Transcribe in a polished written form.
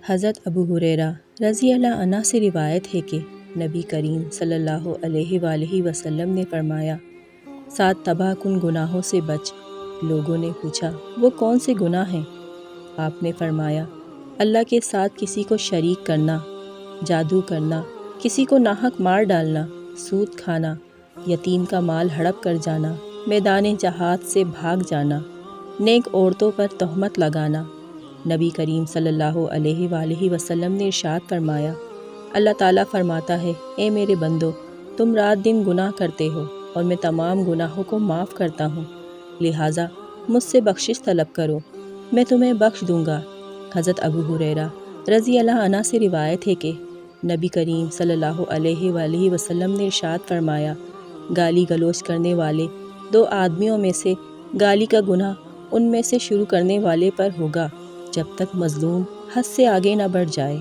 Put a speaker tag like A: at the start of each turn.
A: حضرت ابو ہریرہ رضی اللہ عنہ سے روایت ہے کہ نبی کریم صلی اللہ علیہ وآلہ وسلم نے فرمایا، 7 تباہ کن گناہوں سے بچ۔ لوگوں نے پوچھا، وہ کون سے گناہ ہیں؟ آپ نے فرمایا، اللہ کے ساتھ کسی کو شریک کرنا، جادو کرنا، کسی کو ناحق مار ڈالنا، سود کھانا، یتیم کا مال ہڑپ کر جانا، میدان جہاد سے بھاگ جانا، نیک عورتوں پر تہمت لگانا۔ نبی کریم صلی اللہ علیہ وآلہ وسلم نے ارشاد فرمایا، اللہ تعالیٰ فرماتا ہے، اے میرے بندو، تم رات دن گناہ کرتے ہو اور میں تمام گناہوں کو معاف کرتا ہوں، لہٰذا مجھ سے بخشش طلب کرو، میں تمہیں بخش دوں گا۔ حضرت ابو ہریرہ رضی اللہ عنہ سے روایت ہے کہ نبی کریم صلی اللہ علیہ وآلہ وسلم نے ارشاد فرمایا، گالی گلوچ کرنے والے 2 آدمیوں میں سے گالی کا گناہ ان میں سے شروع کرنے والے پر ہوگا جب تک مظلوم حد سے آگے نہ بڑھ جائے۔